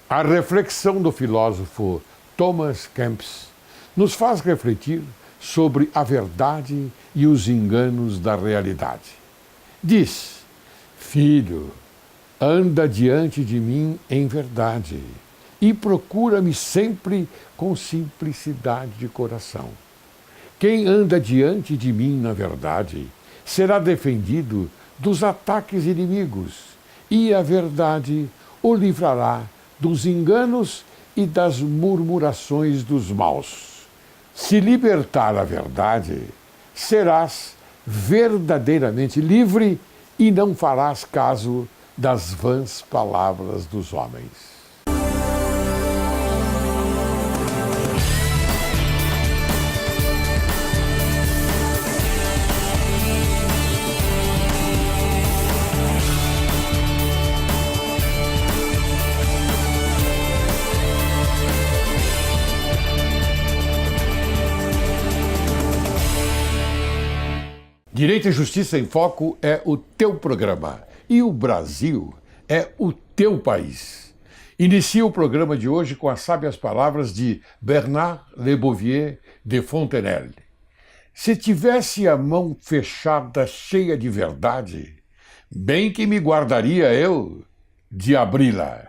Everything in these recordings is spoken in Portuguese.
A reflexão do filósofo Thomas Kempis nos faz refletir sobre a verdade e os enganos da realidade. Diz: Filho, anda diante de mim em verdade e procura-me sempre com simplicidade de coração. Quem anda diante de mim na verdade será defendido dos ataques inimigos, e a verdade o livrará dos enganos e das murmurações dos maus. Se libertar a verdade, serás verdadeiramente livre e não farás caso das vãs palavras dos homens. Direito e Justiça em Foco é o teu programa e o Brasil é o teu país. Inicia o programa de hoje com as sábias palavras de Bernard Lebovier de Fontenelle. Se tivesse a mão fechada cheia de verdade, bem que me guardaria eu de abri-la.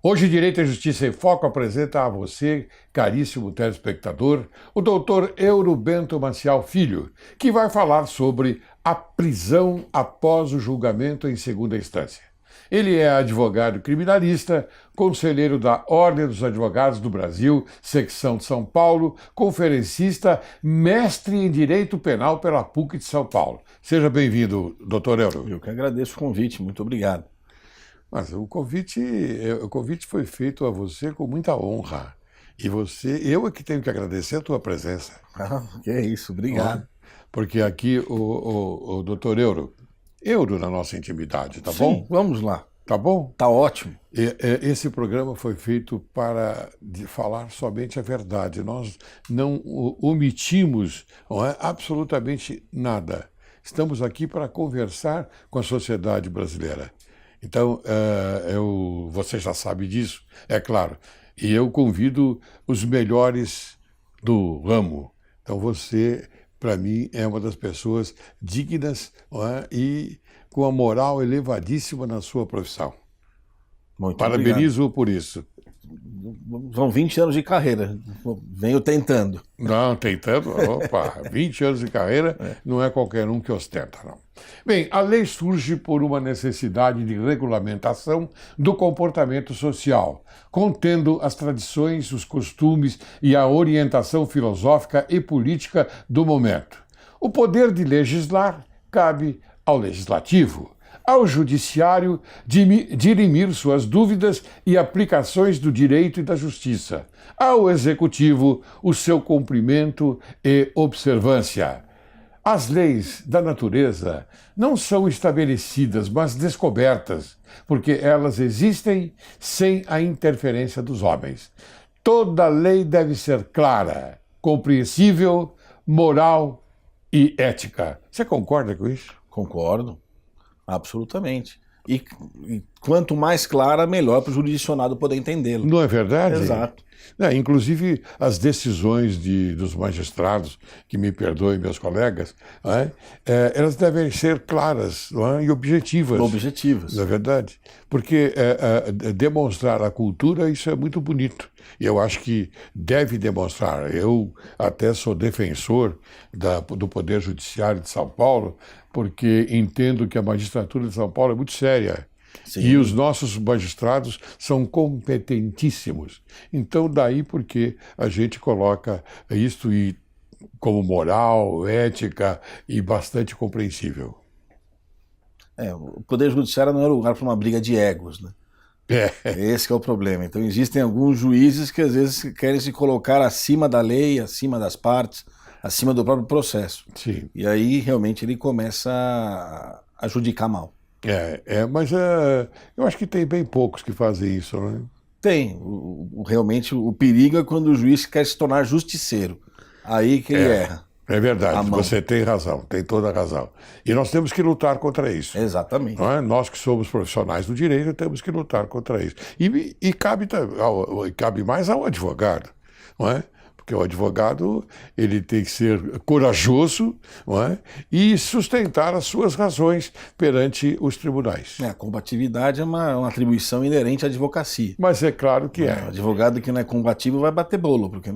Hoje, Direito e Justiça em Foco apresenta a você, caríssimo telespectador, o doutor Euro Bento Maciel Filho, que vai falar sobre a prisão após o julgamento em segunda instância. Ele é advogado criminalista, conselheiro da Ordem dos Advogados do Brasil, secção de São Paulo, conferencista, mestre em Direito Penal pela PUC de São Paulo. Seja bem-vindo, doutor Euro. Eu que agradeço o convite, muito obrigado. Mas o convite foi feito a você com muita honra. E eu é que tenho que agradecer a tua presença. Que é isso, obrigado. Porque aqui o doutor Euro na nossa intimidade, tá Sim, bom? Vamos lá. Tá bom? Tá ótimo. Esse programa foi feito para falar somente a verdade. Nós não omitimos absolutamente nada. Estamos aqui para conversar com a sociedade brasileira. Então, você já sabe disso, é claro. E eu convido os melhores do ramo. Então, você, para mim, é uma das pessoas dignas e com a moral elevadíssima na sua profissão. Muito Parabenizo por isso. São 20 anos de carreira, venho tentando. Não, tentando? Opa, 20 anos de carreira não é qualquer um que ostenta, não. Bem, a lei surge por uma necessidade de regulamentação do comportamento social, contendo as tradições, os costumes e a orientação filosófica e política do momento. O poder de legislar cabe ao legislativo, ao judiciário dirimir suas dúvidas e aplicações do direito e da justiça, ao executivo o seu cumprimento e observância. As leis da natureza não são estabelecidas, mas descobertas, porque elas existem sem a interferência dos homens. Toda lei deve ser clara, compreensível, moral e ética. Você concorda com isso? Concordo, absolutamente. E quanto mais clara, melhor para o jurisdicionado poder entendê-lo. Não é verdade? Exato. Inclusive, as decisões dos magistrados, que me perdoem meus colegas, elas devem ser claras e objetivas. Objetivas. Não é verdade? Porque demonstrar a cultura, isso é muito bonito. E eu acho que deve demonstrar. Eu até sou defensor do Poder Judiciário de São Paulo, porque entendo que a magistratura de São Paulo é muito séria. Sim. E os nossos magistrados são competentíssimos. Então, daí porque a gente coloca isto como moral, ética e bastante compreensível. O Poder Judiciário não é lugar para uma briga de egos, né? Esse que é o problema. Então, existem alguns juízes que às vezes querem se colocar acima da lei, acima das partes, acima do próprio processo. Sim. E aí, realmente, ele começa a judicar mal. Mas eu acho que tem bem poucos que fazem isso, né? Tem. Realmente, o perigo é quando o juiz quer se tornar justiceiro. Aí que ele erra. É verdade, à mão. você tem razão, tem toda a razão. E nós temos que lutar contra isso. Exatamente. Não é? Nós que somos profissionais do direito temos que lutar contra isso. E cabe mais ao advogado, não é? Porque o advogado ele tem que ser corajoso, não é? E sustentar as suas razões perante os tribunais. A combatividade é uma atribuição inerente à advocacia. Mas é claro que O é. advogado que não é combativo vai bater bolo, porque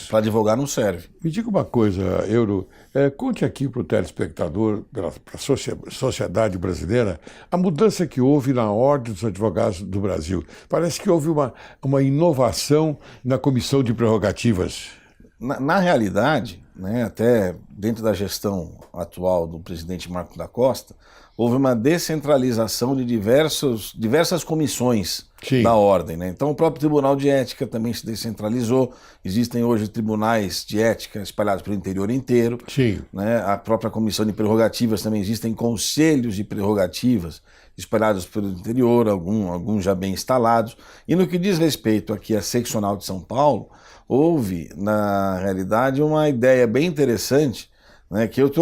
para advogar não serve. Me diga uma coisa, Euro, conte aqui para o telespectador, para a sociedade brasileira, a mudança que houve na Ordem dos Advogados do Brasil. Parece que houve uma inovação na comissão de prerrogativas. Na realidade, né, até dentro da gestão atual do presidente Marcos da Costa, houve uma descentralização de diversas comissões da ordem, né? Então o próprio Tribunal de Ética também se descentralizou, existem hoje tribunais de ética espalhados pelo interior inteiro, né? A própria comissão de prerrogativas também existem conselhos de prerrogativas espalhados pelo interior, alguns já bem instalados. E no que diz respeito aqui à seccional de São Paulo, houve, na realidade, uma ideia bem interessante, né, que eu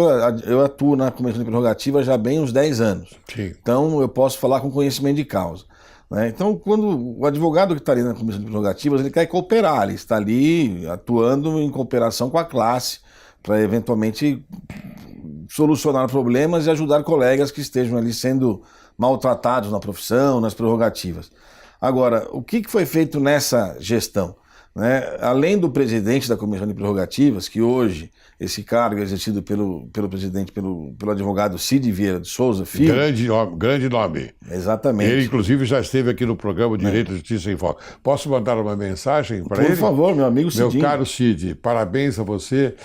atuo na Comissão de Prerrogativa já há bem uns 10 anos. Então eu posso falar com conhecimento de causa. Né? Então, quando o advogado que está ali na Comissão de Prerrogativas, ele quer cooperar, ele está ali atuando em cooperação com a classe, para eventualmente solucionar problemas e ajudar colegas que estejam ali sendo maltratados na profissão, nas prerrogativas. Agora, o que foi feito nessa gestão? Né? Além do presidente da Comissão de Prerrogativas, que hoje esse cargo é exercido pelo presidente, pelo advogado Cid Vieira de Souza Filho. Grande nome. Exatamente. Ele, inclusive, já esteve aqui no programa Direito e Justiça em Foco. Posso mandar uma mensagem para ele? Por favor, meu amigo Cidinho. Meu caro Cid, parabéns a você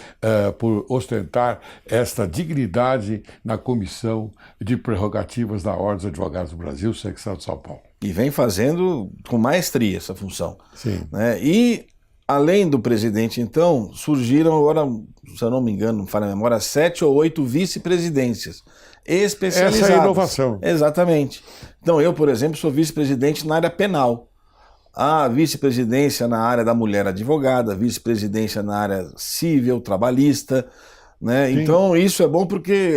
por ostentar esta dignidade na Comissão de Prerrogativas da Ordem dos Advogados do Brasil, secção de São Paulo. E vem fazendo com maestria essa função. Sim. Né? E, além do presidente, então, surgiram agora, se eu não me engano, não falha a memória, 7 ou 8 vice-presidências especializadas. Essa é a inovação. Exatamente. Então, eu, por exemplo, sou vice-presidente na área penal. A vice-presidência na área da mulher advogada, vice-presidência na área civil, trabalhista. Né? Então, isso é bom porque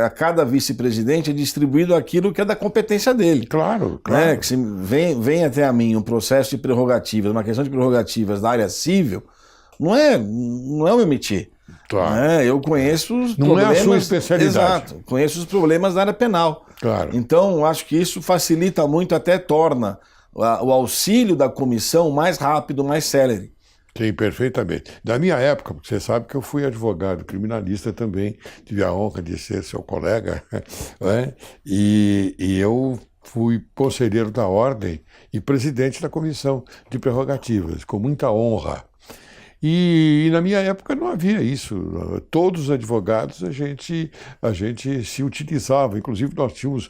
a cada vice-presidente é distribuído aquilo que é da competência dele. Claro. Né? Que se vem até a mim um processo de prerrogativas, uma questão de prerrogativas da área civil, não é o meu métier. Claro. Né? Eu conheço os não problemas... é a sua especialidade. Exato. Conheço os problemas da área penal. Claro. Então, acho que isso facilita muito, até torna o auxílio da comissão mais rápido, mais célere. Sim, perfeitamente. Da minha época, porque você sabe que eu fui advogado criminalista também, tive a honra de ser seu colega, né? E eu fui conselheiro da Ordem e presidente da Comissão de Prerrogativas, com muita honra. E na minha época não havia isso. Todos os advogados a gente se utilizava. Inclusive nós tínhamos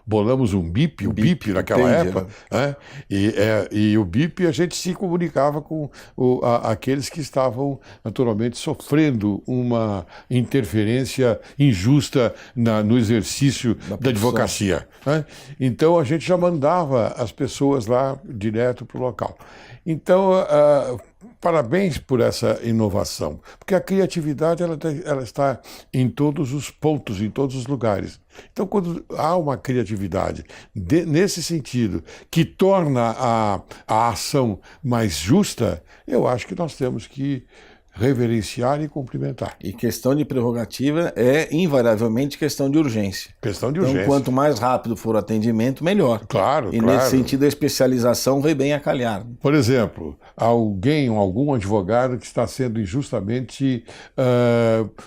bolamos um BIP, o BIP naquela época, né? E o BIP a gente se comunicava com aqueles que estavam naturalmente sofrendo uma interferência injusta no exercício da advocacia, né? Então a gente já mandava as pessoas lá direto para o local. Então, parabéns por essa inovação, porque a criatividade ela está em todos os pontos, em todos os lugares. Então, quando há uma criatividade nesse sentido, que torna a ação mais justa, eu acho que nós temos que reverenciar e cumprimentar. E questão de prerrogativa é invariavelmente questão de urgência. Questão de urgência. Então, quanto mais rápido for o atendimento, melhor. Claro, e nesse sentido, a especialização vem bem a calhar. Por exemplo, algum advogado que está sendo injustamente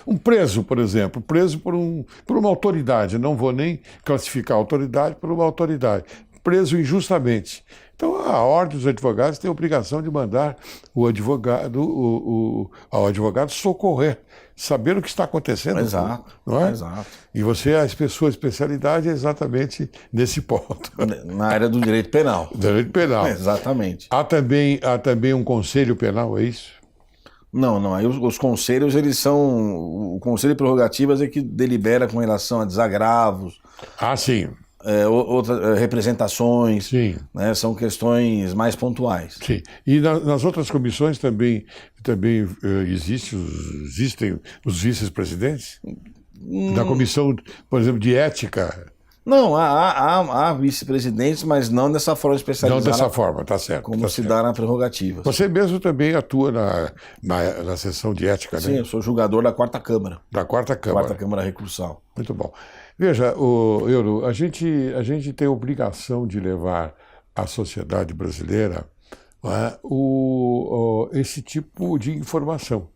um preso, por exemplo, preso por uma autoridade, não vou nem classificar a autoridade por uma autoridade, preso injustamente. Então, a Ordem dos Advogados tem a obrigação de mandar ao advogado socorrer, saber o que está acontecendo. Exato, não é? Exato. E você, a sua especialidade é exatamente nesse ponto. Na área do direito penal. Direito penal. Exatamente. Há também um conselho penal, é isso? Não. Aí os conselhos, eles são... O Conselho de Prerrogativas é que delibera com relação a desagravos. Ah, sim. outras representações, Sim. Né, são questões mais pontuais. Sim. E nas outras comissões também existem os vice-presidentes? Da comissão, por exemplo, de ética? Não, há vice-presidentes, mas não dessa forma especializada. Não dessa forma, tá certo. Como tá se certo. dá na prerrogativa. Você mesmo também atua na sessão de ética, Sim, né? eu sou julgador da 4ª Câmara. Da 4ª Câmara. 4ª Câmara Recursal. Muito bom. Veja, Euro, a gente tem a obrigação de levar à sociedade brasileira, não é, esse tipo de informação.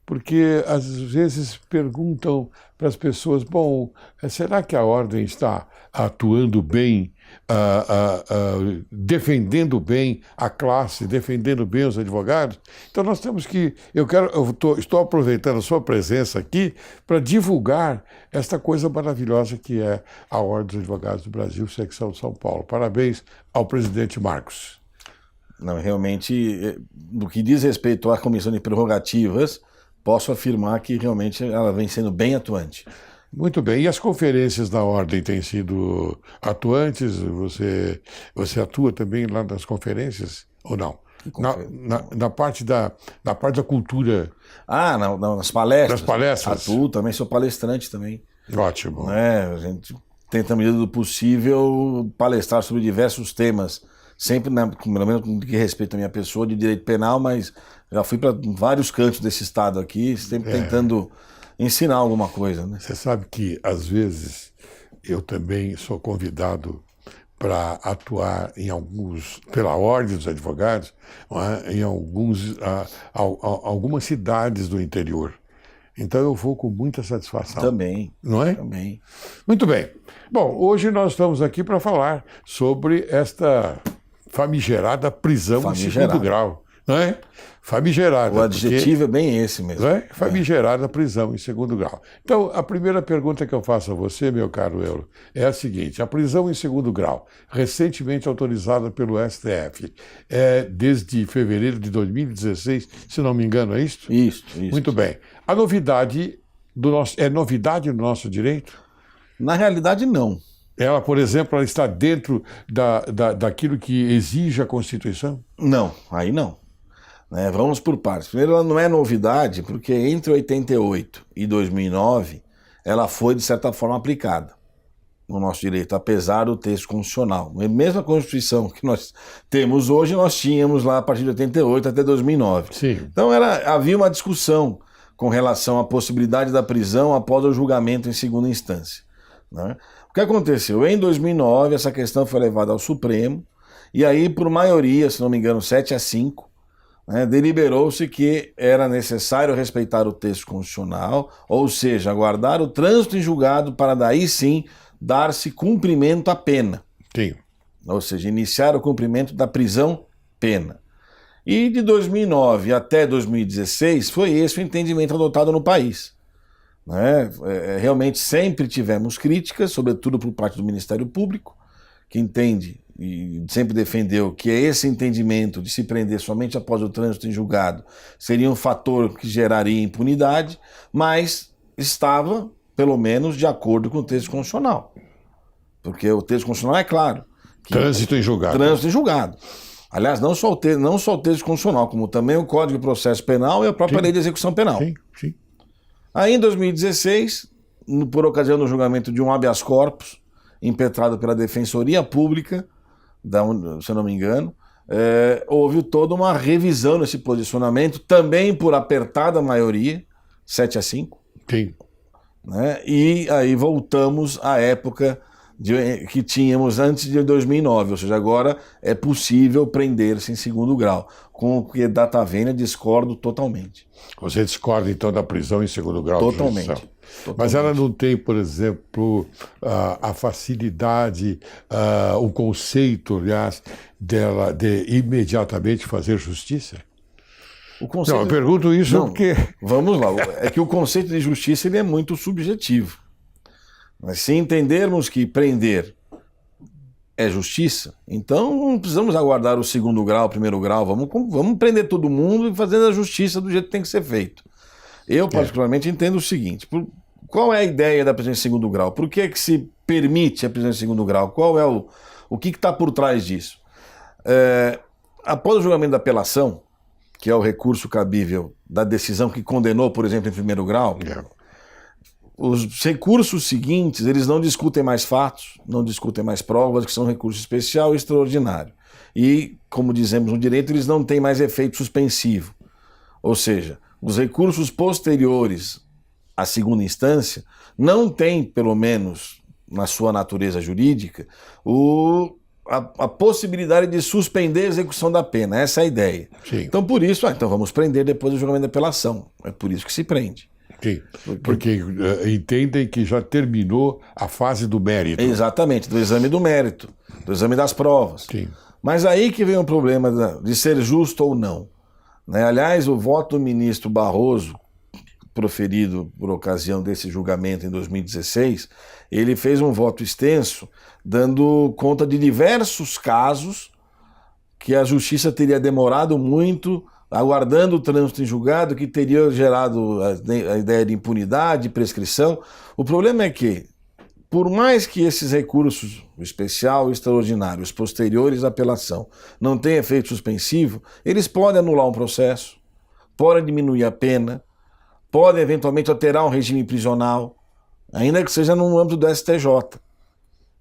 Porque às vezes perguntam para as pessoas, bom, será que a ordem está atuando bem, defendendo bem a classe, defendendo bem os advogados? Então nós temos que, estou aproveitando a sua presença aqui para divulgar esta coisa maravilhosa que é a Ordem dos Advogados do Brasil, secção de São Paulo. Parabéns ao presidente Marcos. Não, realmente, no que diz respeito à comissão de prerrogativas, posso afirmar que realmente ela vem sendo bem atuante. Muito bem. E as conferências da Ordem têm sido atuantes? Você atua também lá nas conferências ou não? Na parte da cultura. Nas palestras. Das palestras. Atuo, também sou palestrante também. Ótimo. A gente tenta, na medida do possível, palestrar sobre diversos temas. Sempre, pelo menos no que respeita a minha pessoa, de direito penal, mas já fui para vários cantos desse estado aqui, sempre tentando ensinar alguma coisa. Né? Você sabe que, às vezes, eu também sou convidado para atuar pela Ordem dos Advogados, em algumas cidades do interior. Então eu vou com muita satisfação. Também. Não é? Também. Muito bem. Bom, hoje nós estamos aqui para falar sobre esta famigerada prisão em segundo grau. Não é? Famigerada. O adjetivo é bem esse mesmo. Não é? Famigerada prisão em segundo grau. Então, a primeira pergunta que eu faço a você, meu caro Euro, é a seguinte: a prisão em segundo grau, recentemente autorizada pelo STF, desde fevereiro de 2016, se não me engano, é isso? Isso. Muito bem. A novidade é novidade no nosso direito? Na realidade, não. Ela, por exemplo, ela está dentro daquilo que exige a Constituição? Não, aí não. Vamos por partes. Primeiro, ela não é novidade, porque entre 88 e 2009, ela foi, de certa forma, aplicada no nosso direito, apesar do texto constitucional. A mesma Constituição que nós temos hoje, nós tínhamos lá a partir de 88 até 2009. Sim. Então, havia uma discussão com relação à possibilidade da prisão após o julgamento em segunda instância. Né? O que aconteceu? Em 2009, essa questão foi levada ao Supremo, e aí, por maioria, se não me engano, 7-5, deliberou-se que era necessário respeitar o texto constitucional, ou seja, aguardar o trânsito em julgado para daí sim dar-se cumprimento à pena. Sim. Ou seja, iniciar o cumprimento da prisão-pena. E de 2009 até 2016 foi esse o entendimento adotado no país. Realmente sempre tivemos críticas, sobretudo por parte do Ministério Público, que entende e sempre defendeu que esse entendimento de se prender somente após o trânsito em julgado seria um fator que geraria impunidade, mas estava, pelo menos, de acordo com o texto constitucional. Porque o texto constitucional é claro. Trânsito em julgado. Trânsito em julgado. Aliás, não só o texto constitucional, como também o Código de Processo Penal e a própria Lei de Execução Penal. Sim. Aí, em 2016, por ocasião do julgamento de um habeas corpus, impetrado pela Defensoria Pública, se eu não me engano, houve toda uma revisão nesse posicionamento, também por apertada maioria, 7-5. Sim. E aí voltamos à época que tínhamos antes de 2009, ou seja, agora é possível prender-se em segundo grau. Com o que data vênia, discordo totalmente. Você discorda, então, da prisão em segundo grau? Totalmente. Mas ela não tem, por exemplo, a facilidade, o conceito, aliás, dela de imediatamente fazer justiça? Não, eu pergunto isso porque... Vamos lá, é que o conceito de justiça ele é muito subjetivo. Mas se entendermos que prender é justiça, então não precisamos aguardar o segundo grau, o primeiro grau, vamos prender todo mundo e fazer a justiça do jeito que tem que ser feito. Eu, particularmente, entendo o seguinte: qual é a ideia da prisão em segundo grau? Por que se permite a prisão em segundo grau? Qual é o que está por trás disso? Após o julgamento da apelação, que é o recurso cabível da decisão que condenou, por exemplo, em primeiro grau, os recursos seguintes, eles não discutem mais fatos, não discutem mais provas, que são recurso especial e extraordinário. E, como dizemos no direito, eles não têm mais efeito suspensivo. Ou seja, os recursos posteriores à segunda instância não têm, pelo menos na sua natureza jurídica, a possibilidade de suspender a execução da pena. Essa é a ideia. Sim. Então, por isso, então vamos prender depois do julgamento da apelação. É por isso que se prende. Sim, porque entendem que já terminou a fase do mérito. Exatamente, do exame do mérito, do exame das provas. Sim. Mas aí que vem o problema de ser justo ou não. Né? Aliás, o voto do ministro Barroso, proferido por ocasião desse julgamento em 2016, ele fez um voto extenso, dando conta de diversos casos que a justiça teria demorado muito, aguardando o trânsito em julgado, que teria gerado a ideia de impunidade, prescrição. O problema é que, por mais que esses recursos, o especial e o extraordinário, os posteriores à apelação, não tenham efeito suspensivo, eles podem anular um processo, podem diminuir a pena, podem eventualmente alterar um regime prisional, ainda que seja no âmbito do STJ.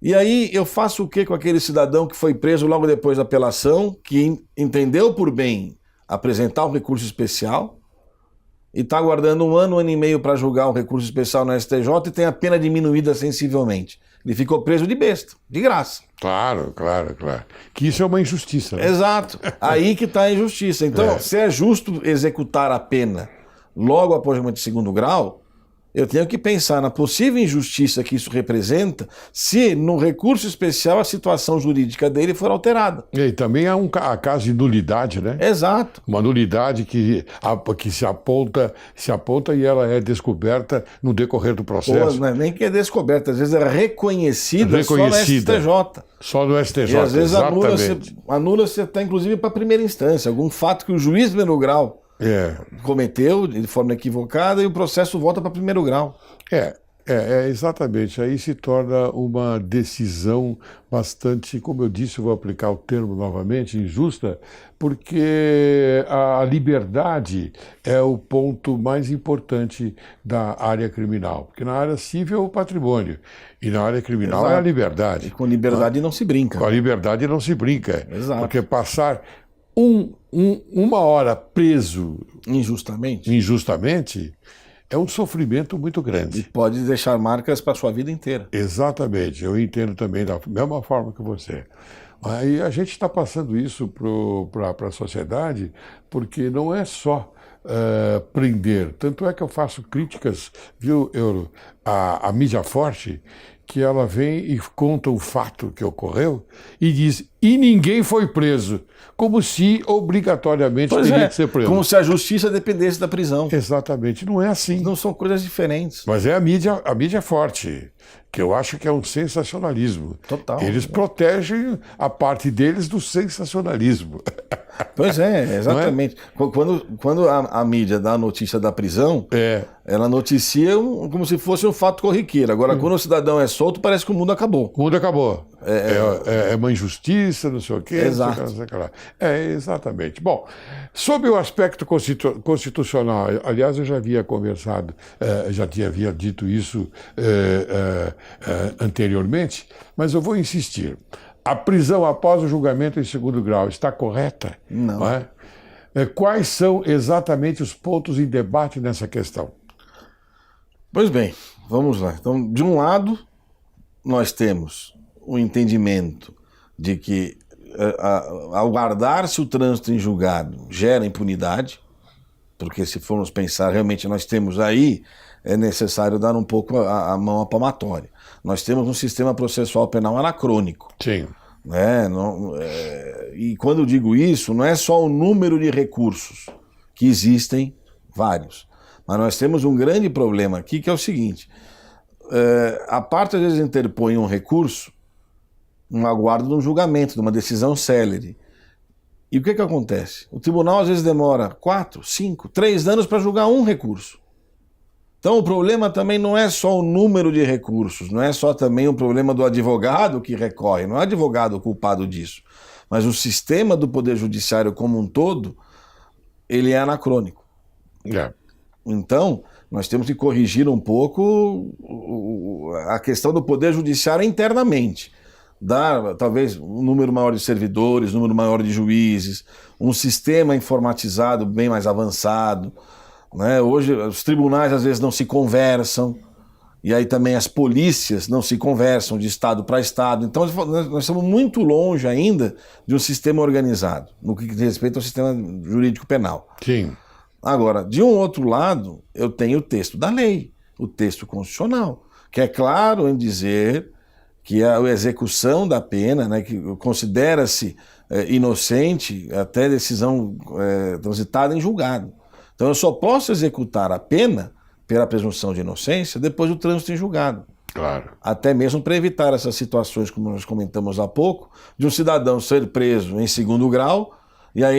E aí eu faço o que com aquele cidadão que foi preso logo depois da apelação, que entendeu por bem apresentar um recurso especial e está aguardando um ano e meio para julgar um recurso especial no STJ e tem a pena diminuída sensivelmente. Ele ficou preso de besta, de graça. Claro. Que isso é uma injustiça. Né? Exato. Aí que está a injustiça. Então, se é justo executar a pena logo após o julgamento de segundo grau, eu tenho que pensar na possível injustiça que isso representa se no recurso especial a situação jurídica dele for alterada. E também há a caso de nulidade, né? Exato. Uma nulidade que se aponta e ela é descoberta no decorrer do processo. Não é nem que é descoberta, às vezes é reconhecida só no STJ. Só no STJ, e às vezes exatamente. anula-se até inclusive para a primeira instância, algum fato que o juiz de primeiro grau cometeu de forma equivocada e o processo volta para primeiro grau. Exatamente. Aí se torna uma decisão bastante, como eu disse, eu vou aplicar o termo novamente, injusta, porque a liberdade é o ponto mais importante da área criminal. Porque na área civil é o patrimônio e na área criminal é a liberdade. E com liberdade não se brinca. Com a liberdade não se brinca. Exato. Porque passar uma hora preso injustamente é um sofrimento muito grande. E pode deixar marcas para a sua vida inteira. Exatamente, eu entendo também da mesma forma que você. Aí a gente está passando isso para a sociedade porque não é só prender. Tanto é que eu faço críticas, viu, Euro, à mídia forte, que ela vem e conta o fato que ocorreu e diz, e ninguém foi preso, como se obrigatoriamente teria que ser preso. Como se a justiça dependesse da prisão. Exatamente, não é assim. Não são coisas diferentes. Mas é a mídia forte, que eu acho que é um sensacionalismo. Total. Eles protegem a parte deles do sensacionalismo. Pois é, exatamente. Quando a mídia dá a notícia da prisão, ela noticia como se fosse um fato corriqueiro. Agora, quando o cidadão é solto, parece que o mundo acabou. O mundo acabou. É uma injustiça, não sei o quê. Exato. Não sei o que lá. Exatamente. Bom, sobre o aspecto constitucional, aliás, eu já havia conversado, já havia dito isso anteriormente, mas eu vou insistir. A prisão após o julgamento em segundo grau está correta? Não. Não é? Quais são exatamente os pontos em debate nessa questão? Pois bem, vamos lá. Então, de um lado, nós temos o entendimento de que, ao guardar-se o trânsito em julgado, gera impunidade, porque se formos pensar, realmente nós temos aí, é necessário dar um pouco a mão à palmatória. Nós temos um sistema processual penal anacrônico. Sim. Né? E quando eu digo isso, não é só o número de recursos, que existem vários, mas nós temos um grande problema aqui, que é o seguinte, a parte às vezes interpõe um recurso, um aguardo de um julgamento, de uma decisão célere. E o que acontece? O tribunal às vezes demora 4, 5, 3 anos para julgar um recurso. Então o problema também não é só o número de recursos, não é só também o problema do advogado que recorre, não é o advogado o culpado disso, mas o sistema do Poder Judiciário como um todo, ele é anacrônico. Então, nós temos que corrigir um pouco a questão do Poder Judiciário internamente. Dar, talvez, um número maior de servidores, um número maior de juízes, um sistema informatizado bem mais avançado, né? Hoje, os tribunais às vezes não se conversam, e aí também as polícias não se conversam de estado para estado. Então, nós estamos muito longe ainda de um sistema organizado, no que diz respeito ao sistema jurídico penal. Sim. Agora, de um outro lado, eu tenho o texto da lei, o texto constitucional, que é claro em dizer que a execução da pena, né, que considera-se inocente até decisão transitada em julgado. Então eu só posso executar a pena pela presunção de inocência depois do trânsito em julgado. Claro. Até mesmo para evitar essas situações, como nós comentamos há pouco, de um cidadão ser preso em segundo grau, e aí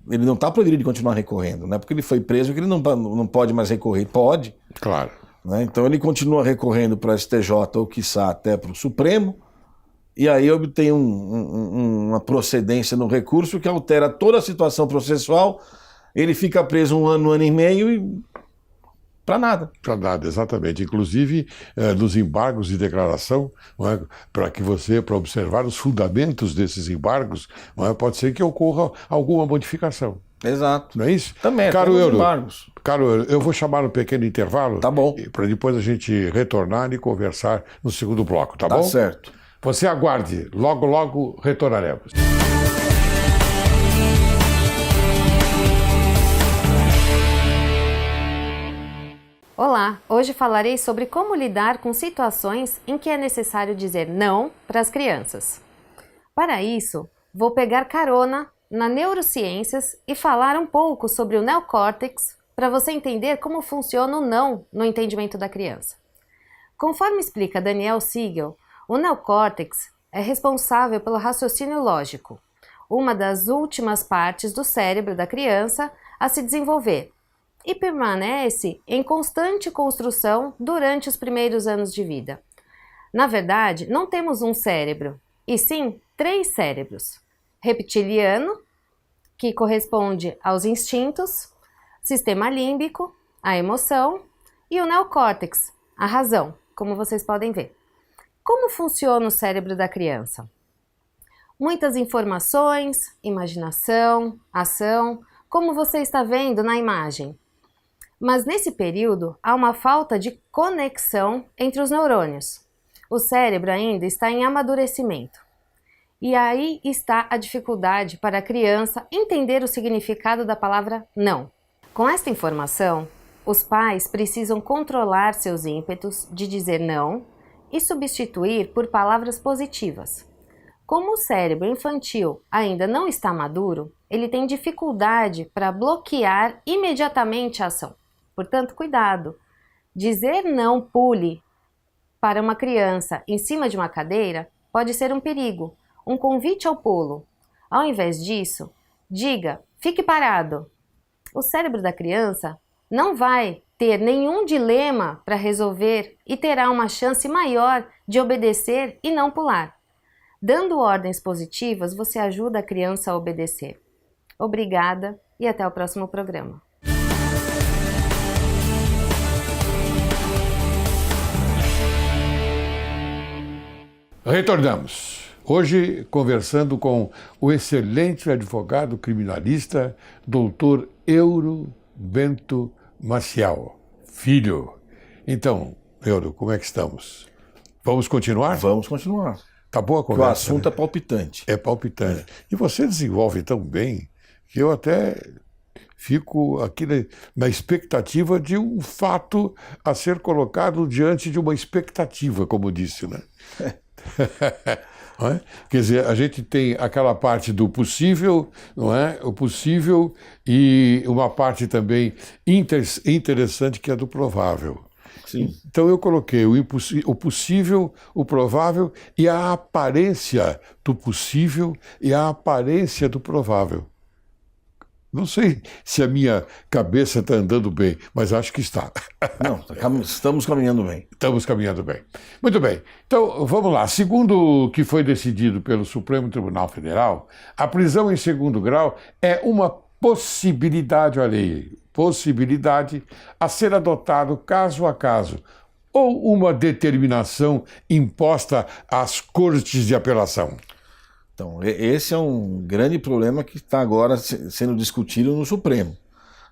ele não está proibido de continuar recorrendo, né? Porque ele foi preso que ele não pode mais recorrer. Pode. Claro. Né? Então ele continua recorrendo para o STJ ou, quiçá, até para o Supremo, e aí obtém uma procedência no recurso que altera toda a situação processual, ele fica preso 1 ano, 1 ano e meio e para nada. Para nada, exatamente. Inclusive, nos embargos de declaração, para observar os fundamentos desses embargos, pode ser que ocorra alguma modificação. Exato. Não é isso? Também, caro Euro, embargos. Caro Euro, eu vou chamar um pequeno intervalo. Tá bom. Para depois a gente retornar e conversar no segundo bloco, tá bom? Tá certo. Você aguarde, logo, logo retornaremos. Olá, hoje falarei sobre como lidar com situações em que é necessário dizer não para as crianças. Para isso, vou pegar carona na neurociências e falar um pouco sobre o neocórtex para você entender como funciona o não no entendimento da criança. Conforme explica Daniel Siegel, o neocórtex é responsável pelo raciocínio lógico, uma das últimas partes do cérebro da criança a se desenvolver, e permanece em constante construção durante os primeiros anos de vida. Na verdade, não temos um cérebro, e sim 3 cérebros. Reptiliano, que corresponde aos instintos, sistema límbico, a emoção, e o neocórtex, a razão, como vocês podem ver. Como funciona o cérebro da criança? Muitas informações, imaginação, ação, como você está vendo na imagem. Mas nesse período há uma falta de conexão entre os neurônios. O cérebro ainda está em amadurecimento. E aí está a dificuldade para a criança entender o significado da palavra não. Com esta informação, os pais precisam controlar seus ímpetos de dizer não e substituir por palavras positivas. Como o cérebro infantil ainda não está maduro, ele tem dificuldade para bloquear imediatamente a ação. Portanto, cuidado. Dizer não pule para uma criança em cima de uma cadeira pode ser um perigo, um convite ao pulo. Ao invés disso, diga, fique parado. O cérebro da criança não vai ter nenhum dilema para resolver e terá uma chance maior de obedecer e não pular. Dando ordens positivas, você ajuda a criança a obedecer. Obrigada e até o próximo programa. Retornamos. Hoje conversando com o excelente advogado criminalista, doutor Euro Bento Maciel, filho. Então, Euro, como é que estamos? Vamos continuar? Vamos continuar. Tá boa a Porque conversa, o assunto, né? é palpitante. É palpitante. E você desenvolve tão bem que eu até fico aqui na expectativa de um fato a ser colocado diante de uma expectativa, como disse, né? Não é? Quer dizer, a gente tem aquela parte do possível, não é? O possível, e uma parte também interessante que é do provável. Sim. Então eu coloquei o possível, o provável e a aparência do possível e a aparência do provável. Não sei se a minha cabeça está andando bem, mas acho que está. Não, estamos caminhando bem. Estamos caminhando bem. Muito bem. Então, vamos lá. Segundo o que foi decidido pelo Supremo Tribunal Federal, a prisão em segundo grau é uma possibilidade, olha aí, possibilidade a ser adotado caso a caso, ou uma determinação imposta às cortes de apelação? Então, esse é um grande problema que está agora sendo discutido no Supremo,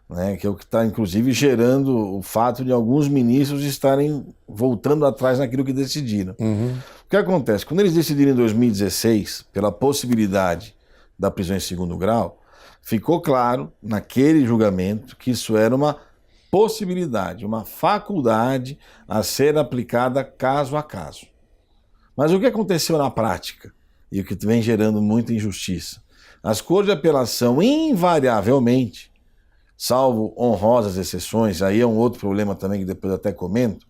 né? Que é o que está, inclusive, gerando o fato de alguns ministros estarem voltando atrás naquilo que decidiram. O que acontece? Quando eles decidiram em 2016, pela possibilidade da prisão em segundo grau, ficou claro, naquele julgamento, que isso era uma possibilidade, uma faculdade a ser aplicada caso a caso. Mas o que aconteceu na prática? E o que vem gerando muita injustiça. As cortes de apelação, invariavelmente, salvo honrosas exceções, aí é um outro problema também que depois eu até comento,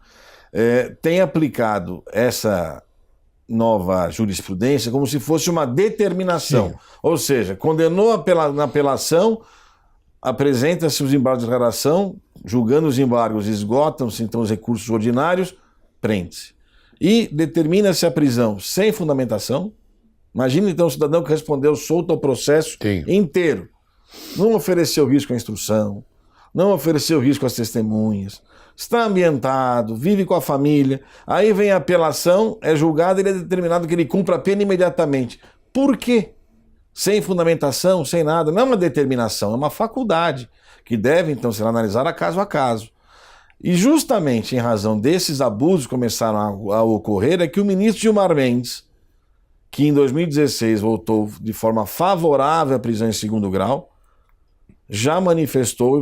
tem aplicado essa nova jurisprudência como se fosse uma determinação. Sim. Ou seja, condenou na apelação, apresenta-se os embargos de declaração, julgando os embargos, esgotam-se então os recursos ordinários, prende-se. E determina-se a prisão sem fundamentação. Imagina então o cidadão que respondeu solto ao processo inteiro. Não ofereceu risco à instrução, não ofereceu risco às testemunhas, está ambientado, vive com a família, aí vem a apelação, é julgado e ele é determinado que ele cumpra a pena imediatamente. Por quê? Sem fundamentação, sem nada. Não é uma determinação, é uma faculdade que deve então ser analisada caso a caso. E justamente em razão desses abusos que começaram a ocorrer é que o ministro Gilmar Mendes, que em 2016 votou de forma favorável à prisão em segundo grau, já manifestou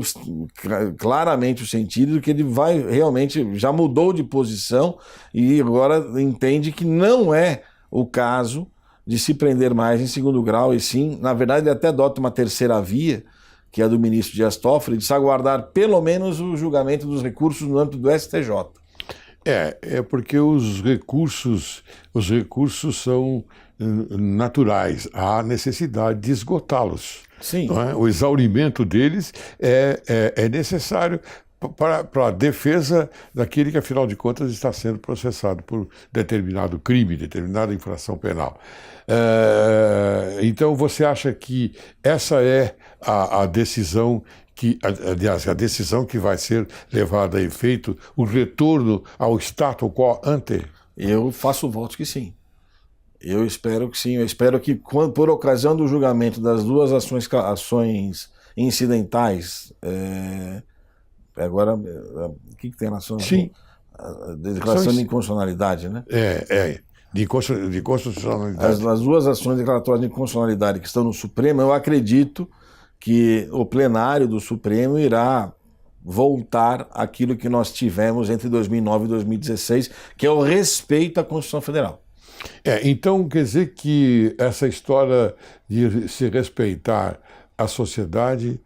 claramente o sentido de que ele vai realmente, já mudou de posição e agora entende que não é o caso de se prender mais em segundo grau, e sim, na verdade, ele até adota uma terceira via, que é a do ministro Dias Toffoli, de se aguardar pelo menos o julgamento dos recursos no âmbito do STJ. É porque os recursos são naturais, há necessidade de esgotá-los. Sim. Não é? O exaurimento deles é necessário para a defesa daquele que, afinal de contas, está sendo processado por determinado crime, determinada infração penal. Então, você acha que essa é a decisão aliás, a decisão que vai ser levada a efeito, o retorno ao status quo ante? Eu faço votos que sim. Eu espero que sim. Eu espero que, por ocasião do julgamento das duas ações incidentais, agora, o que tem na ação? Sim. A declaração de inconstitucionalidade, né? De inconstitucionalidade. As duas ações declaratórias de inconstitucionalidade que estão no Supremo, eu acredito que o plenário do Supremo irá voltar àquilo que nós tivemos entre 2009 e 2016, que é o respeito à Constituição Federal. Então quer dizer que essa história de se respeitar a sociedade,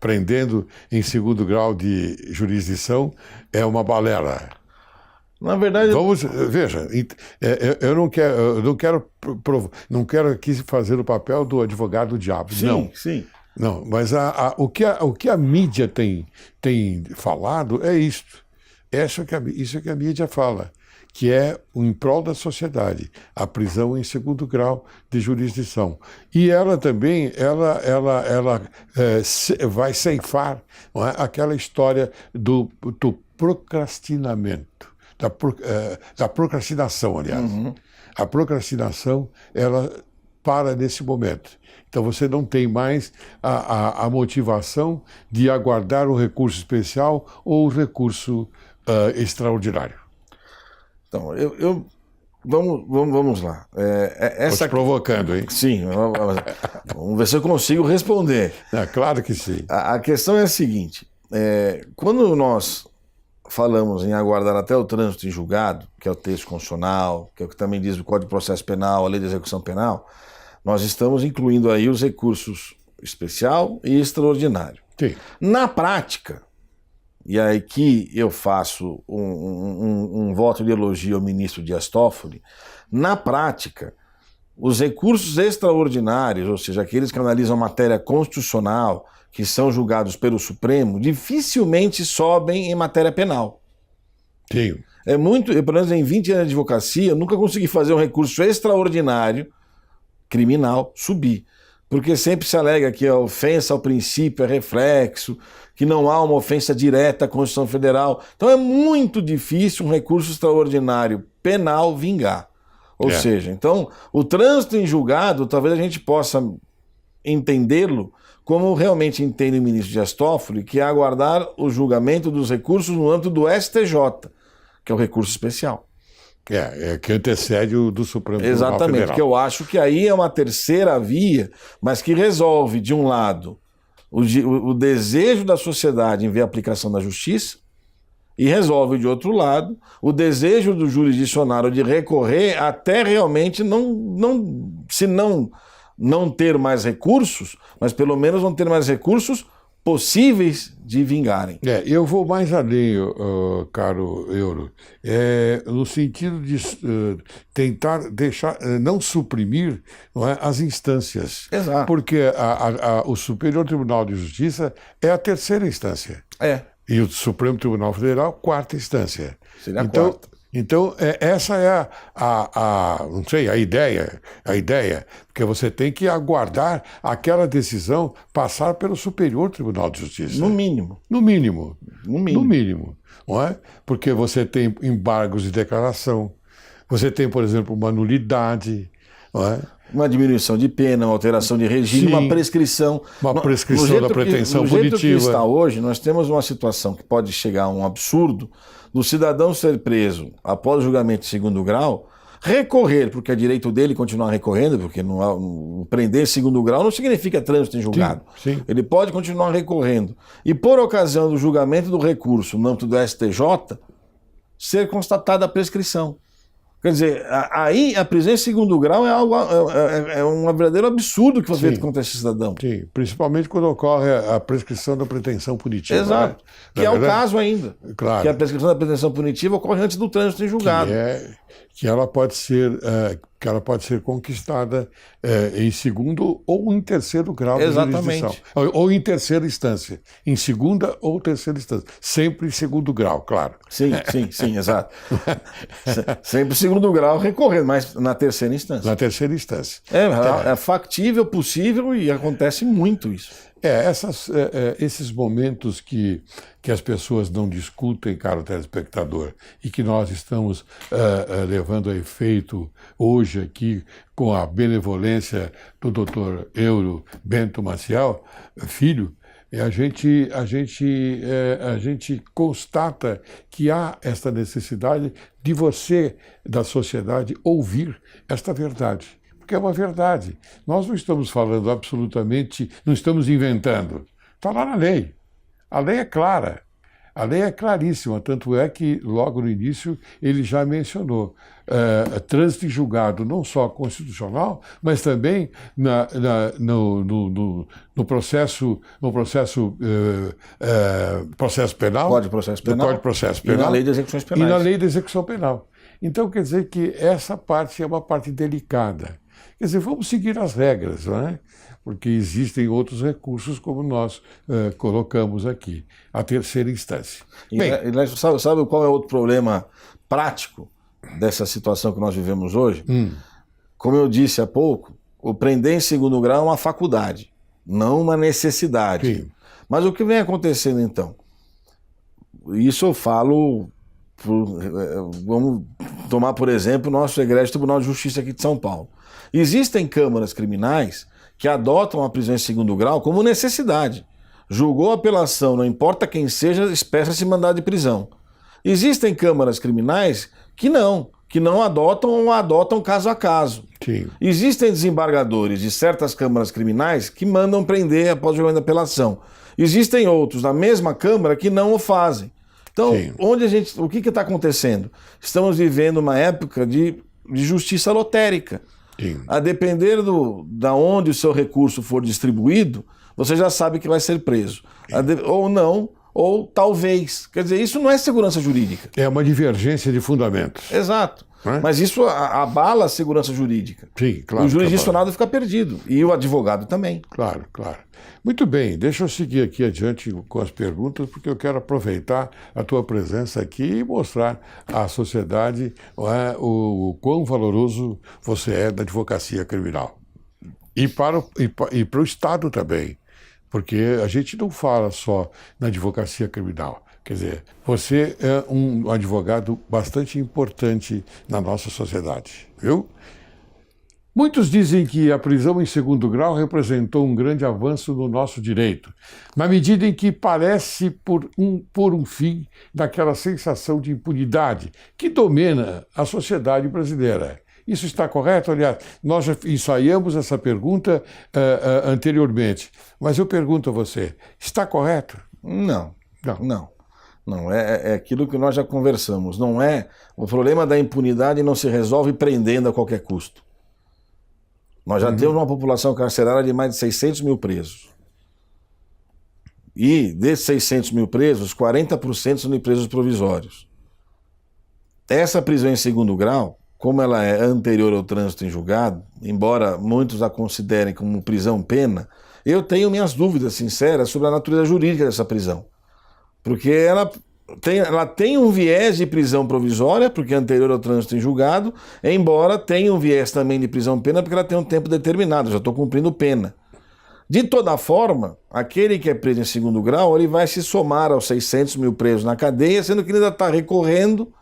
prendendo em segundo grau de jurisdição, é uma balela. Na verdade, veja, eu não quero aqui fazer o papel do advogado do diabo. Sim, não. Sim. Não, mas o que a mídia tem falado é isto. Isso que a mídia fala, que é o em prol da sociedade, a prisão em segundo grau de jurisdição. E ela também, vai ceifar, não é, aquela história do procrastinamento. Da procrastinação, aliás. Uhum. A procrastinação, ela para nesse momento. Então você não tem mais a motivação de aguardar o recurso especial ou o recurso extraordinário. Então, vamos lá. Estou te provocando, hein? Sim, vamos ver se eu consigo responder. Claro que sim. A questão é a seguinte, quando nós falamos em aguardar até o trânsito em julgado, que é o texto constitucional, que é o que também diz o Código de Processo Penal, a Lei de Execução Penal, nós estamos incluindo aí os recursos especial e extraordinário. Sim. Na prática, e aí que eu faço um voto de elogio ao ministro Dias Toffoli, na prática, os recursos extraordinários, ou seja, aqueles que analisam matéria constitucional, que são julgados pelo Supremo, dificilmente sobem em matéria penal. Sim. É muito, pelo menos em 20 anos de advocacia, eu nunca consegui fazer um recurso extraordinário criminal subir. Porque sempre se alega que a ofensa ao princípio é reflexo, que não há uma ofensa direta à Constituição Federal. Então é muito difícil um recurso extraordinário penal vingar. Ou seja, então o trânsito em julgado, talvez a gente possa entendê-lo como realmente entende o ministro Dias Toffoli, que é aguardar o julgamento dos recursos no âmbito do STJ, que é o recurso especial. Que antecede o do Supremo Tribunal Federal. Exatamente, que eu acho que aí é uma terceira via, mas que resolve, de um lado, o desejo da sociedade em ver a aplicação da justiça, e resolve, de outro lado, o desejo do jurisdicionário de recorrer até realmente não ter mais recursos, mas pelo menos não ter mais recursos possíveis de vingarem. Eu vou mais além, caro Euro, no sentido de tentar deixar, não suprimir, não é, as instâncias. Exato. Porque o Superior Tribunal de Justiça é a terceira instância. E o Supremo Tribunal Federal, quarta instância. Seria a quarta. Então, essa é não sei, a ideia, porque você tem que aguardar aquela decisão passar pelo Superior Tribunal de Justiça. No mínimo. No mínimo. Não é? Porque você tem embargos de declaração, você tem, por exemplo, uma nulidade, não é? Uma diminuição de pena, uma alteração de regime, uma prescrição. Uma prescrição da pretensão punitiva. No jeito que está hoje, nós temos uma situação que pode chegar a um absurdo do cidadão ser preso após o julgamento de segundo grau, recorrer, porque é direito dele continuar recorrendo, porque prender em segundo grau não significa trânsito em julgado. Sim. Ele pode continuar recorrendo. E por ocasião do julgamento do recurso no âmbito do STJ, ser constatada a prescrição. Quer dizer, aí a prisão em segundo grau é um verdadeiro absurdo que foi feito contra esse cidadão. Sim, principalmente quando ocorre a prescrição da pretensão punitiva. Exato. Né? Que é o caso ainda. Claro. Que a prescrição da pretensão punitiva ocorre antes do trânsito em julgado. Que ela pode ser conquistada em segundo ou em terceiro grau de jurisdição. Ou em terceira instância. Em segunda ou terceira instância. Sempre em segundo grau, claro. Sim, exato. Sempre em segundo grau recorrendo, mas na terceira instância. Na terceira instância. É factível, possível e acontece muito isso. Esses momentos que as pessoas não discutem, caro telespectador, e que nós estamos levando a efeito hoje aqui com a benevolência do Dr. Euro Bento Maciel, filho, a gente constata que há esta necessidade de você, da sociedade, ouvir esta verdade. Porque é uma verdade. Nós não estamos falando absolutamente, não estamos inventando. Está lá na lei. A lei é clara. A lei é claríssima, tanto é que logo no início ele já mencionou trânsito em julgado não só constitucional, mas também no processo penal. Código de Processo Penal. No Código de Processo Penal. E na Lei de Execuções Penais. E na Lei de Execução Penal. Então quer dizer que essa parte é uma parte delicada. Quer dizer, vamos seguir as regras, não é? Porque existem outros recursos, como nós colocamos aqui, a terceira instância. Sabe qual é outro problema prático dessa situação que nós vivemos hoje? Como eu disse há pouco, o prender em segundo grau é uma faculdade, não uma necessidade. Sim. Mas o que vem acontecendo então? Isso eu falo... Vamos tomar, por exemplo, o nosso egrégio Tribunal de Justiça aqui de São Paulo. Existem câmaras criminais que adotam a prisão em segundo grau como necessidade. Julgou a apelação, não importa quem seja, espera-se mandado de prisão. Existem câmaras criminais que não adotam ou adotam caso a caso. Sim. Existem desembargadores de certas câmaras criminais que mandam prender após o julgamento da apelação. Existem outros na mesma câmara que não o fazem. Então, o que está acontecendo? Estamos vivendo uma época de justiça lotérica. Sim. A depender da onde o seu recurso for distribuído, você já sabe que vai ser preso. Ou não, ou talvez. Quer dizer, isso não é segurança jurídica. É uma divergência de fundamentos. Exato. Né? Mas isso abala a segurança jurídica. Sim, claro. O jurisdicionado fica perdido. E o advogado também. Claro, claro. Muito bem, deixa eu seguir aqui adiante com as perguntas, porque eu quero aproveitar a tua presença aqui e mostrar à sociedade o quão valoroso você é da advocacia criminal. E para o Estado também, porque a gente não fala só na advocacia criminal. Quer dizer, você é um advogado bastante importante na nossa sociedade, viu? Muitos dizem que a prisão em segundo grau representou um grande avanço no nosso direito, na medida em que parece pôr um fim naquela sensação de impunidade que domina a sociedade brasileira. Isso está correto? Aliás, nós já ensaiamos essa pergunta anteriormente, mas eu pergunto a você, está correto? Não. Não. Não. Não, é aquilo que nós já conversamos. Não é. O problema da impunidade não se resolve prendendo a qualquer custo. Nós já temos uma população carcerária de mais de 600 mil presos. E desses 600 mil presos, 40% são de presos provisórios. Essa prisão em segundo grau, como ela é anterior ao trânsito em julgado, embora muitos a considerem como prisão-pena, eu tenho minhas dúvidas sinceras sobre a natureza jurídica dessa prisão. Porque ela tem um viés de prisão provisória, porque é anterior ao trânsito em julgado, embora tenha um viés também de prisão-pena, porque ela tem um tempo determinado, já estou cumprindo pena. De toda forma, aquele que é preso em segundo grau, ele vai se somar aos 600 mil presos na cadeia, sendo que ele ainda está recorrendo,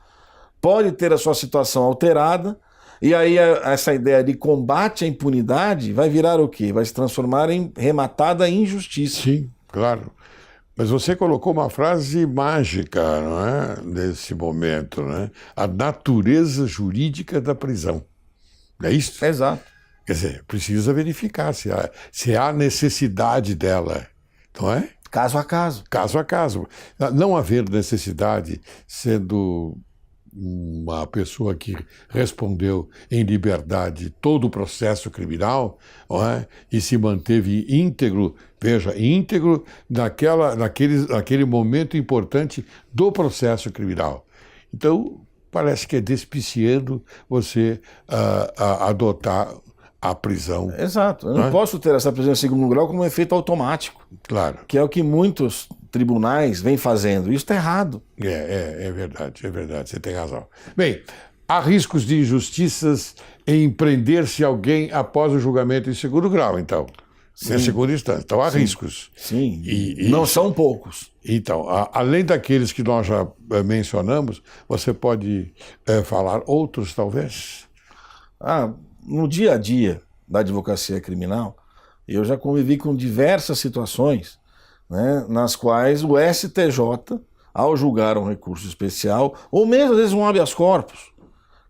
pode ter a sua situação alterada, e aí essa ideia de combate à impunidade vai virar o quê? Vai se transformar em rematada injustiça. Sim, claro. Mas você colocou uma frase mágica, não é? Nesse momento, né? A natureza jurídica da prisão. Não é isso? Exato. Quer dizer, precisa verificar se há necessidade dela, não é? Caso a caso. Caso a caso. Não haver necessidade, sendo uma pessoa que respondeu em liberdade todo o processo criminal, não é? E se manteve íntegro, veja, íntegro naquele momento importante do processo criminal. Então, parece que é despiciando você adotar a prisão. Exato. Eu não posso ter essa prisão em segundo grau como um efeito automático. Claro. Que é o que muitos tribunais vêm fazendo. Isso está errado. É verdade, você tem razão. Bem, há riscos de injustiças em prender-se alguém após o julgamento em segundo grau, então. Sim. Em segunda instância. Então há Sim. riscos. Sim. E não são poucos. Então, além daqueles que nós já mencionamos, você pode falar outros, talvez? No dia a dia da advocacia criminal, eu já convivi com diversas situações, né, nas quais o STJ, ao julgar um recurso especial, ou mesmo às vezes um habeas corpus,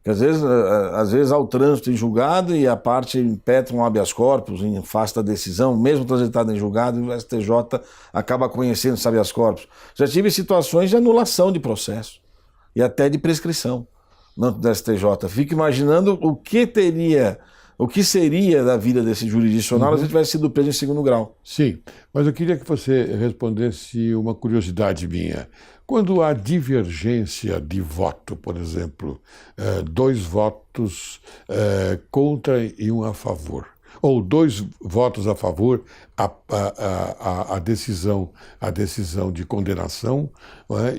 que às vezes há o trânsito em julgado e a parte impetra um habeas corpus, afasta a decisão, mesmo transitada em julgado, o STJ acaba conhecendo esse habeas corpus. Já tive situações de anulação de processo e até de prescrição do STJ. Fico imaginando o que seria da vida desse jurisdicional se ele tivesse sido preso em segundo grau. Sim, mas eu queria que você respondesse uma curiosidade minha. Quando há divergência de voto, por exemplo, 2 votos contra e um a favor, ou 2 votos a favor, a decisão de condenação,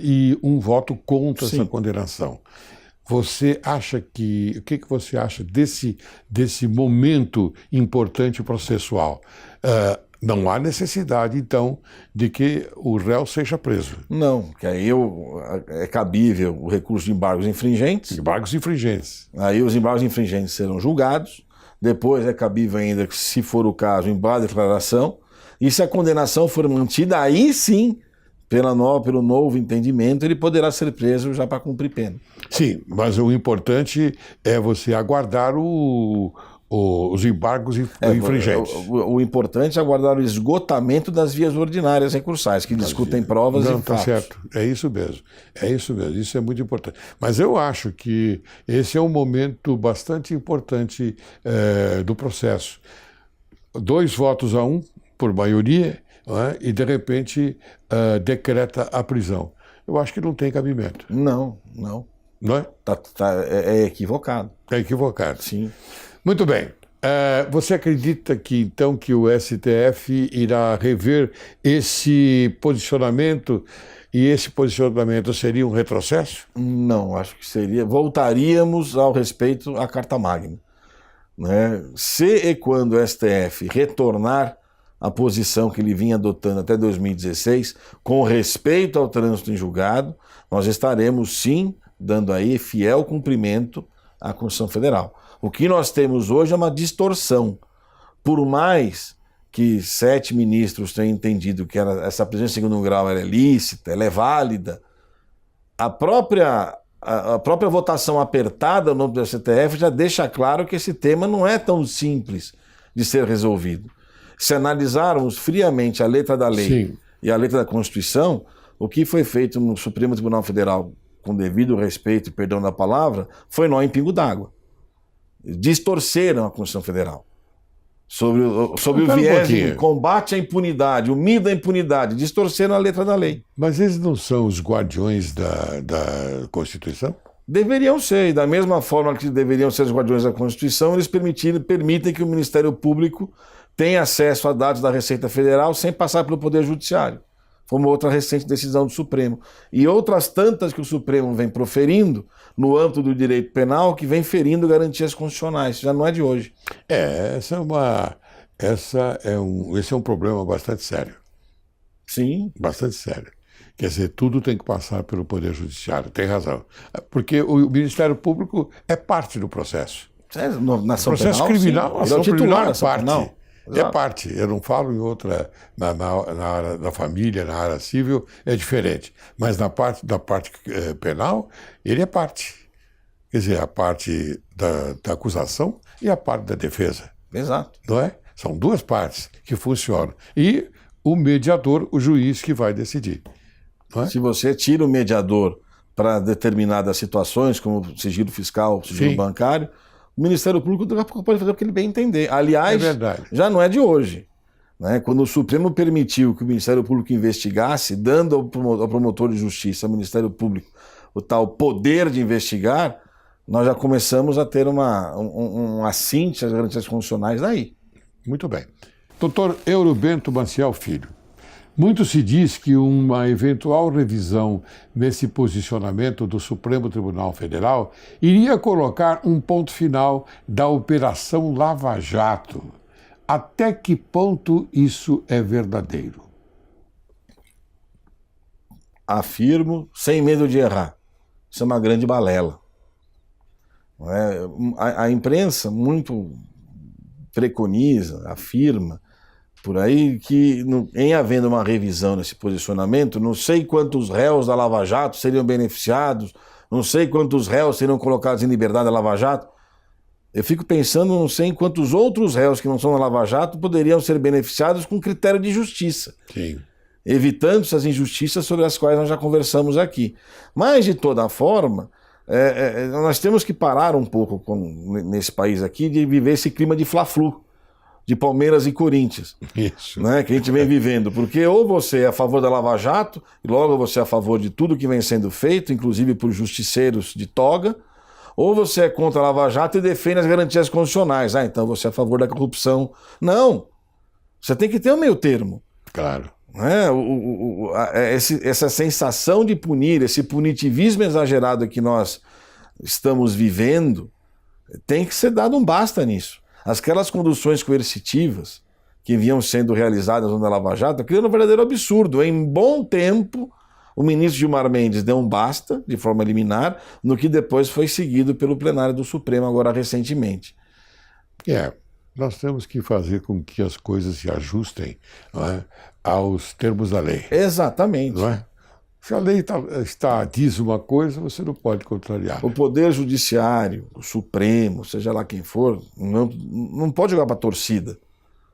e um voto contra essa condenação. Você acha o que você acha desse momento importante processual? Não há necessidade, então, de que o réu seja preso. Não, que aí é cabível o recurso de embargos infringentes. Embargos infringentes. Aí os embargos infringentes serão julgados. Depois é cabível ainda, se for o caso, embargo de declaração. E se a condenação for mantida, aí sim, pelo novo entendimento, ele poderá ser preso já para cumprir pena. Sim, mas o importante é você aguardar os embargos infringentes. O importante é aguardar o esgotamento das vias ordinárias recursais, que discutem provas e fatos. Tá certo, é isso mesmo, isso é muito importante. Mas eu acho que esse é um momento bastante importante do processo. 2 votos a 1, por maioria, e de repente decreta a prisão. Eu acho que não tem cabimento. Não. Não é? É equivocado. É equivocado. Sim. Muito bem. Você acredita que, então, que o STF irá rever esse posicionamento e esse posicionamento seria um retrocesso? Não, acho que seria. Voltaríamos ao respeito à Carta Magna, né? Se e quando o STF retornar à posição que ele vinha adotando até 2016, com respeito ao trânsito em julgado, nós estaremos sim dando aí fiel cumprimento à Constituição Federal. O que nós temos hoje é uma distorção. Por mais que 7 ministros tenham entendido que essa prisão em segundo grau era lícita, ela é válida, a própria votação apertada no nome do STF já deixa claro que esse tema não é tão simples de ser resolvido. Se analisarmos friamente a letra da lei Sim. e a letra da Constituição, o que foi feito no Supremo Tribunal Federal, com devido respeito e perdão da palavra, foi nó em pingo d'água. Distorceram a Constituição Federal. Sobre o viés de combate à impunidade, o medo da impunidade, distorceram a letra da lei. Mas eles não são os guardiões da Constituição? Deveriam ser, e da mesma forma que deveriam ser os guardiões da Constituição, eles permitem que o Ministério Público tenha acesso a dados da Receita Federal sem passar pelo Poder Judiciário. Foi uma outra recente decisão do Supremo. E outras tantas que o Supremo vem proferindo no âmbito do direito penal, que vem ferindo garantias constitucionais. Isso já não é de hoje. Esse é um problema bastante sério. Sim. Bastante sério. Quer dizer, tudo tem que passar pelo Poder Judiciário, tem razão. Porque o Ministério Público é parte do processo. Na ação processo penal, criminal, sim. Ele é o titular da ação parte. penal. É parte. Eu não falo em outra, na área da família, na área civil, é diferente. Mas da parte penal, ele é parte. Quer dizer, a parte da acusação e a parte da defesa. Exato. Não é? São duas partes que funcionam. E o mediador, o juiz, que vai decidir. Não é? Se você tira o mediador para determinadas situações, como sigilo fiscal, sigilo bancário, o Ministério Público pode fazer o que ele bem entender. Aliás, já não é de hoje, né? Quando o Supremo permitiu que o Ministério Público investigasse, dando ao promotor de justiça, ao Ministério Público, o tal poder de investigar, nós já começamos a ter um assinte às garantias constitucionais daí. Muito bem. Doutor Eurobento Maciel Filho, muito se diz que uma eventual revisão nesse posicionamento do Supremo Tribunal Federal iria colocar um ponto final da Operação Lava Jato. Até que ponto isso é verdadeiro? Afirmo, sem medo de errar. Isso é uma grande balela. Não é? A imprensa muito preconiza, afirma, por aí que, em havendo uma revisão nesse posicionamento, não sei quantos réus da Lava Jato seriam beneficiados, não sei quantos réus seriam colocados em liberdade da Lava Jato. Eu fico pensando, não sei em quantos outros réus que não são da Lava Jato poderiam ser beneficiados com critério de justiça. Sim. Evitando essas injustiças sobre as quais nós já conversamos aqui. Mas, de toda forma, nós temos que parar um pouco nesse país aqui de viver esse clima de fla-flu, de Palmeiras e Corinthians. Isso. Né, que a gente vem vivendo. Porque ou você é a favor da Lava Jato, e logo você é a favor de tudo que vem sendo feito, inclusive por justiceiros de toga, ou você é contra a Lava Jato e defende as garantias constitucionais. Então você é a favor da corrupção. Não. Você tem que ter um meio termo. Claro. Essa sensação de punir, esse punitivismo exagerado que nós estamos vivendo, tem que ser dado um basta nisso. Aquelas conduções coercitivas que vinham sendo realizadas na Lava Jato criando um verdadeiro absurdo. Em bom tempo, o ministro Gilmar Mendes deu um basta, de forma liminar, no que depois foi seguido pelo plenário do Supremo, agora recentemente. Nós temos que fazer com que as coisas se ajustem, não é, aos termos da lei. Exatamente. Não é? Se a lei diz uma coisa, você não pode contrariar. O Poder Judiciário, o Supremo, seja lá quem for, não pode jogar para a torcida.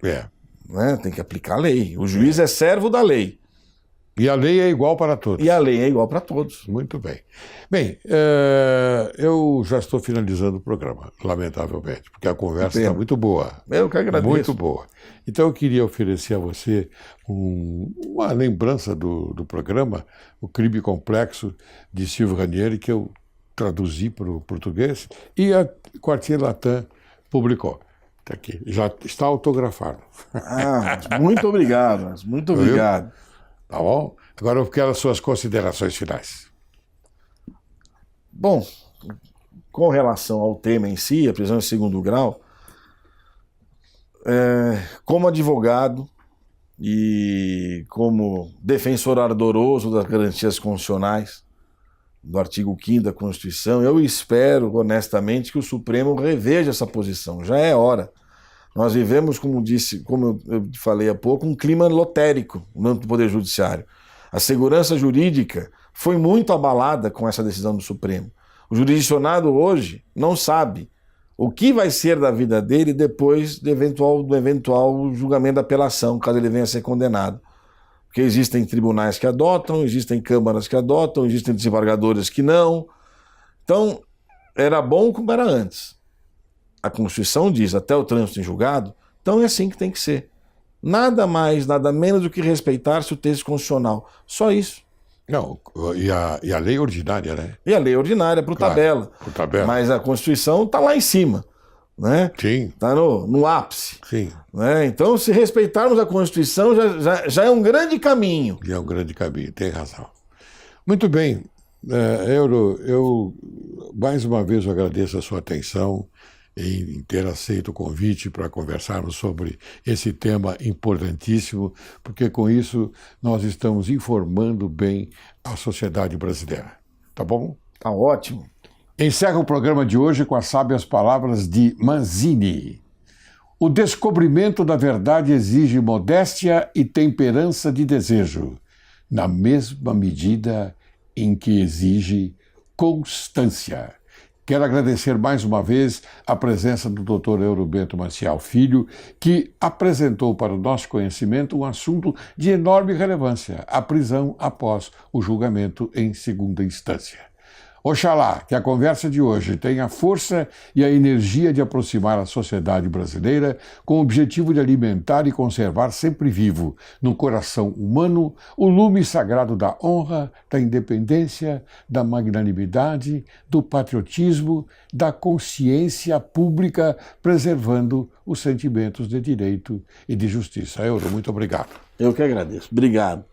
Né? Tem que aplicar a lei. O juiz é servo da lei. E a lei é igual para todos. E a lei é igual para todos. Muito bem. Bem, eu já estou finalizando o programa, lamentavelmente, porque a conversa está muito boa. Eu que agradeço. Muito boa. Então eu queria oferecer a você uma lembrança do programa, o Crime Complexo, de Silvio Ranieri, que eu traduzi para o português e a Quartier Latam publicou. Está aqui, já está autografado. Muito obrigado, muito obrigado. Tá bom? Agora eu quero as suas considerações finais. Bom, com relação ao tema em si, a prisão em segundo grau, como advogado e como defensor ardoroso das garantias constitucionais, do artigo 5º da Constituição, eu espero, honestamente, que o Supremo reveja essa posição. Já é hora. Nós vivemos, como eu falei há pouco, um clima lotérico no âmbito do Poder Judiciário. A segurança jurídica foi muito abalada com essa decisão do Supremo. O jurisdicionado hoje não sabe o que vai ser da vida dele depois do eventual julgamento da apelação, caso ele venha a ser condenado. Porque existem tribunais que adotam, existem câmaras que adotam, existem desembargadores que não. Então, era bom como era antes. A Constituição diz, até o trânsito em julgado, então é assim que tem que ser. Nada mais, nada menos do que respeitar-se o texto constitucional. Só isso. Não, e a lei ordinária, né? E a lei ordinária, por tabela. Por tabela. Mas a Constituição está lá em cima. Né? Sim. Está no ápice. Sim. Né? Então, se respeitarmos a Constituição, já é um grande caminho. Já é um grande caminho, tem razão. Muito bem, Euro, eu mais uma vez agradeço a sua atenção em ter aceito o convite para conversarmos sobre esse tema importantíssimo, porque com isso nós estamos informando bem a sociedade brasileira. Tá bom? Tá ótimo. Encerro o programa de hoje com as sábias palavras de Manzini. O descobrimento da verdade exige modéstia e temperança de desejo, na mesma medida em que exige constância. Quero agradecer mais uma vez a presença do Dr. Euro Bento Maciel Filho, que apresentou para o nosso conhecimento um assunto de enorme relevância, a prisão após o julgamento em segunda instância. Oxalá que a conversa de hoje tenha a força e a energia de aproximar a sociedade brasileira com o objetivo de alimentar e conservar sempre vivo, no coração humano, o lume sagrado da honra, da independência, da magnanimidade, do patriotismo, da consciência pública, preservando os sentimentos de direito e de justiça. Euro, muito obrigado. Eu que agradeço. Obrigado.